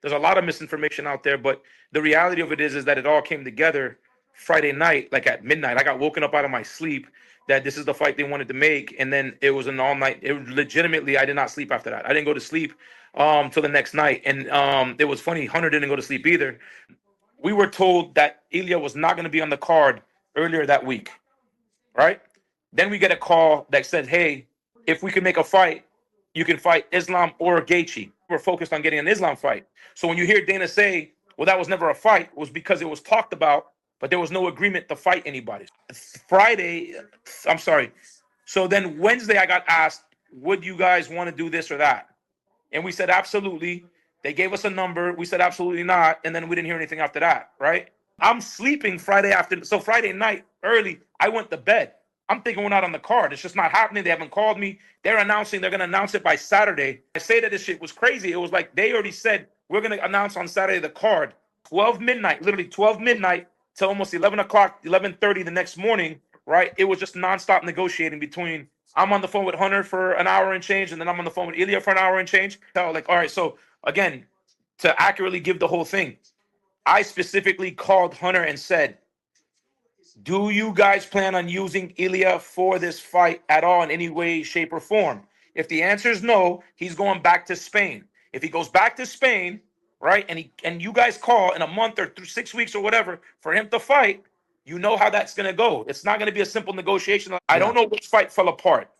There's a lot of misinformation out there, but the reality of it is that it all came together Friday night, like at midnight. I got woken up out of my sleep that this is the fight they wanted to make, and then it was an all night. It legitimately, I did not sleep after that. I didn't go to sleep till the next night, and it was funny. Hunter didn't go to sleep either. We were told that Ilya was not going to be on the card earlier that week, right? Then we get a call that said, "Hey, if we can make a fight, you can fight Islam or Gaethje." We're focused on getting an Islam fight. So when you hear Dana say, "Well, that was never a fight," it was because it was talked about, but there was no agreement to fight anybody. Friday, I'm sorry. So then Wednesday, I got asked, "Would you guys want to do this or that?" And we said, "Absolutely." They gave us a number. We said, "Absolutely not." And then we didn't hear anything after that, right? I'm sleeping Friday afternoon. So Friday night, early, I went to bed. I'm thinking we're not on the card. It's just not happening. They haven't called me. They're announcing they're going to announce it by Saturday. I say that this shit was crazy. It was like they already said, we're going to announce on Saturday the card. 12 midnight, literally 12 midnight till almost 11 o'clock, 11:30 the next morning, right? It was just nonstop negotiating between I'm on the phone with Hunter for an hour and change, and then I'm on the phone with Ilya for an hour and change. So like, all right, so again, to accurately give the whole thing, I specifically called Hunter and said, do you guys plan on using Ilya for this fight at all in any way, shape, or form? If the answer is no, he's going back to Spain. If he goes back to Spain, right, and you guys call in a month or 6 weeks or whatever for him to fight, you know how that's going to go. It's not going to be a simple negotiation. I don't know which fight fell apart.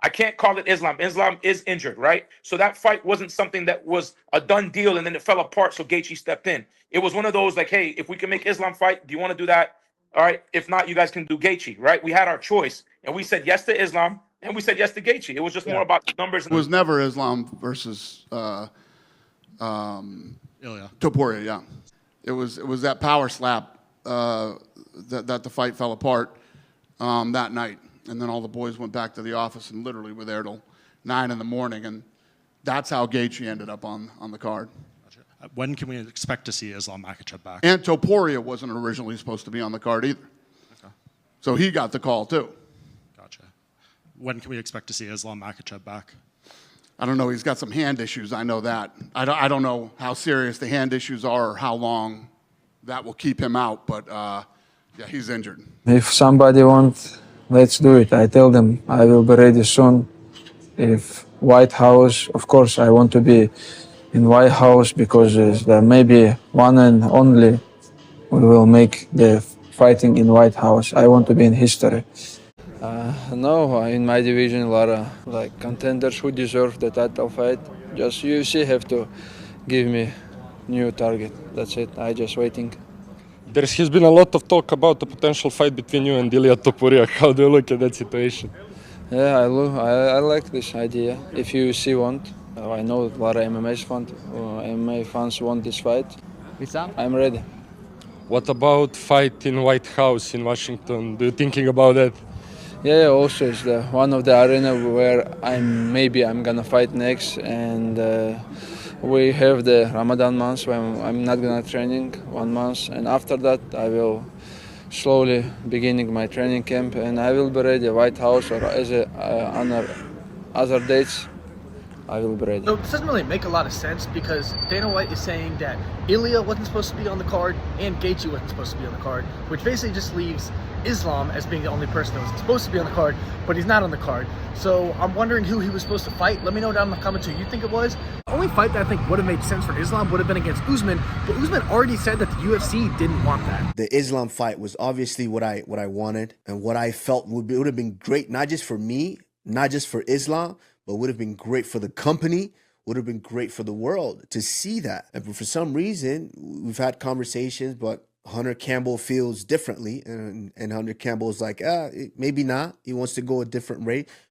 I can't call it Islam. Islam is injured, right? So that fight wasn't something that was a done deal and then it fell apart. So Gaethje stepped in. It was one of those like, hey, if we can make Islam fight, do you want to do that? All right. If not, you guys can do Gaethje, right? We had our choice, and we said yes to Islam, and we said yes to Gaethje. It was just more about the numbers. It was never Islam versus Ilya. Topuria. Yeah, it was that power slap that the fight fell apart that night, and then all the boys went back to the office and literally were there till 9 in the morning, and that's how Gaethje ended up on the card. When can we expect to see Islam Makhachev back? And Topuria wasn't originally supposed to be on the card either. Okay. So he got the call too. Gotcha. When can we expect to see Islam Makhachev back? I don't know. He's got some hand issues. I know that. I don't know how serious the hand issues are or how long that will keep him out. But yeah, he's injured. If somebody wants, let's do it. I tell them I will be ready soon. If White House, of course, I want to be in White House because there may be one and only we will make the fighting in White House. I want to be in history. No, in my division, a lot of like contenders who deserve the title fight. Just UFC have to give me new target. That's it. I just waiting. There has been a lot of talk about the potential fight between you and Illia Topuria. How do you look at that situation? Yeah, I like this idea. If UFC want, I know a lot of MMA fans want this fight. I'm ready. What about fight in White House in Washington? Do you thinking about that? Yeah, also it's one of the arena where I'm gonna fight next, and we have the Ramadan month when I'm not gonna training 1 month, and after that I will slowly beginning my training camp, and I will be ready White House or as other dates. I will be ready. So this doesn't really make a lot of sense because Dana White is saying that Ilya wasn't supposed to be on the card and Gaethje wasn't supposed to be on the card, which basically just leaves Islam as being the only person that was supposed to be on the card, but he's not on the card. So I'm wondering who he was supposed to fight. Let me know down in the comments who you think it was. The only fight that I think would have made sense for Islam would have been against Usman, but Usman already said that the UFC didn't want that. The Islam fight was obviously what I wanted and what I felt would have been great, not just for me, not just for Islam, but would have been great for the company, would have been great for the world to see that. And for some reason, we've had conversations, but Hunter Campbell feels differently. And Hunter Campbell is like, maybe not. He wants to go a different rate.